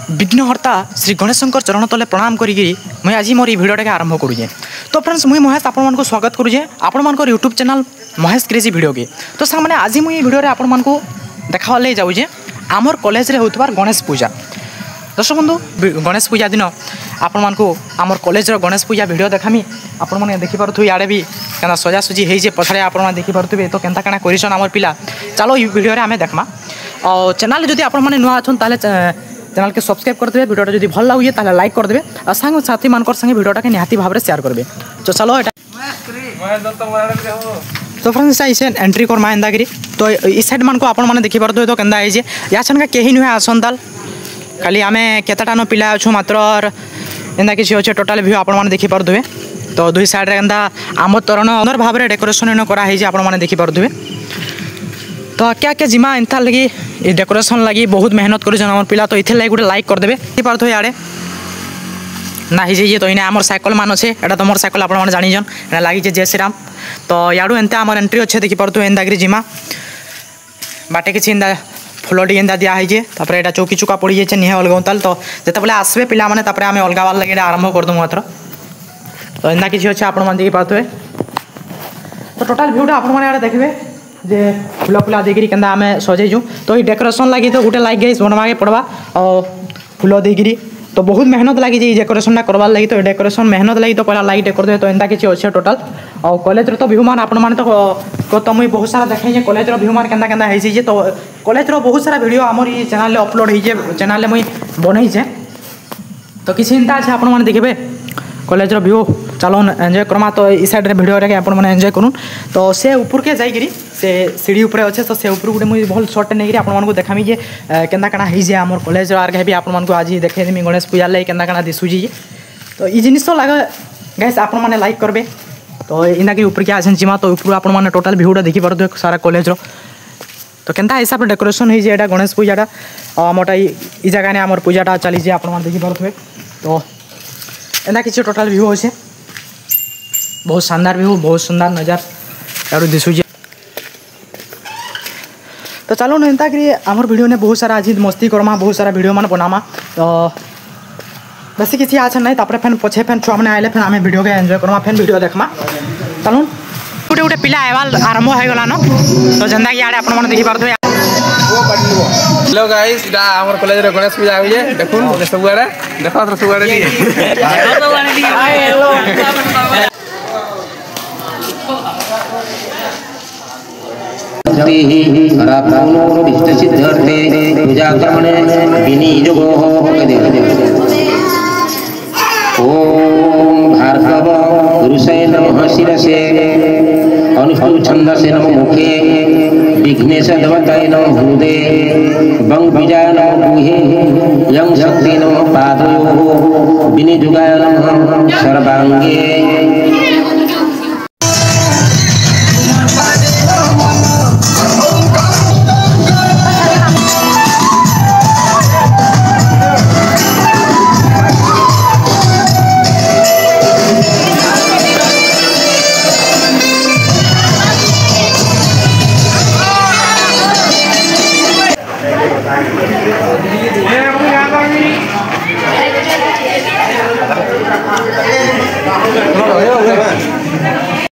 विघ्नहर्ता श्री गणेशंकर चरण तले प्रणाम करी मुझे आज मोर भिडियोटा आरंभ करुचे। तो फ्रेंड्स मुझे महेश आपको स्वागत करुचे आपण YouTube channel Mahesh crazy video के। तो सांग मैंने आज मुझे भिडियो आपण देखा जाऊे आमर कॉलेज रे होतबार गणेश पूजा। दर्शक बंधु गणेश पूजा दिन आपण आमर कॉलेज गणेश पूजा भिडियो देखामी आपण मैंने देखिपे इे भी क्या सजासुजी हो पछाड़े आप देखिपे। तो केन्ता काଣା करिसन आमर पिला चलो ये भिडियो आम देखमा। और चैनल जदि आपण मैंने नुआ अच्छन ताले चैनल के सब्सक्राइब करदे, भिडियोटा जदि भल लगे ताले लाइक करदे और सांग साथी मानकर संगे भिडियोटा के निहाती भाव में शेयर करबे। तो चलो एटा तो फ्रेंड्स इसे एंट्री करमा एंदागिरी। तो इस साइड मान को आपण मैंने देखि पारदो तो केंदा आइजे या छनका केही नुहे आसनताल खाली आमे केताटानो पिला अछु मात्र एंदा किछि होचे टोटल व्यू आपण मैंने देखि पारदो। तो दुई साइड रे एंदा आम तोरण अंदर भाव में डेकोरेशन करा है आपण मैंने देखि पारदो। तो क्या क्या जिमा एंता लगी ये डेकोरेशन लगी बहुत मेहनत कर पिला। तो इथे लगी गोटे लाइक करदे पार्थ इे ना ही तो इना आमर साइकल मान अच्छे एटा तो मोर साइकल आप जानीजन एटा लगी जय श्रीराम। तो याडू एंता आमर एंट्री अच्छे देखि पार्थ एंदागिरी जिमा बाटे किसी एंदा फुलटी एंदा दिखाई तापर एटा चौकी चुका पड़ जाए निहे अलगाउताल। तो जिते आसबे पिला माने तापर आमे अलगावार लगे आरंभ करदू मात्र। तो एंदा किसी अच्छे आप देखि पार्थ। तो टोटाल भ्यूटा आप देखिए जे फुला फुला देकरी केंदा आमे सजेजु। तो ये डेकोरेशन लगी तो गोटे लाइक गई बनवा के पड़वा और फुल देकरी तो बहुत मेहनत लगी जे डेकोरेशन करवार लगी। तो डेकोरेशन मेहनत लगी तो पहला लाइक डेकोर दे। तो एंता किसी अच्छे टोटाल और कॉलेज तो व्यू मान आपण मैंने तो मुझे बहुत सारा देखे कॉलेज व्यू मान केंदा केंदा है। तो कॉलेज बहुत सारा वीडियो आमर ये चैनल अपलोड होइए चैनल मुझे बनईचे। तो किसी एंता अच्छे आप देखिए कॉलेज व्यू चलो एंजॉय करमा। तो इस साइड रे वीडियो रे आपण माने एंजॉय करूँ। तो से ऊपर के जाइए से सीढ़ी उपरे अच्छे तो से ऊपर गोटे मुझे भल सर्ट नहीं आपको देखामी जे केंदा काଣା है आम कॉलेज आर्गे भी आपको आज देखेदेमी गणेश पूजा लगे केंदा काଣା दिशुची। तो ये जिनिस तो लगे गैस आप मैंने लाइक करबे। तो इना के ऊपर के आसन जिमा तो ऊपर आप मैंने टोटाल भ्यूटा देखी पारे सारा कॉलेज तो केंता हिसाब से डेकोरेशन होटा गणेश पूजाटा आमटा इ जगह ने आम पूजाटा चली आप देखी पारे। तो एंता किसी टोटाल व्यू अच्छे बहुत शानदार व्यू बहुत सुंदर नज़र दिशुची। तो चलो न एंता कि आमर वीडियो ने बहुत सारा आज मस्ती करमा बहुत सारा वीडियो मान बनामा। तो बेसी किसी आज ना तापर फेन पछे फेन छुआ मैंने आइले फेन आम वीडियो के एंजॉय करमा फेन वीडियो देखमा। चलो गोटे गोटे पिला आइबार आरंभ हो गला न। तो जेंदा कि आड़े आपण देखि पारथो। हेलो गाइस इटा हमर कॉलेज रे गणेश पूजा होइए देखुन सब आड़े देखो तो सब आड़े नहीं ओम भार्गव पुरुषाय नमः शिरसे अनुष्टुप छंदसे नमः मुखे विघ्नेश देवताय नमः हृदे बंग बीजाय नमः गुहे यं शक्ति नमः पादयोः विनिजुगाय नमः सर्वांगे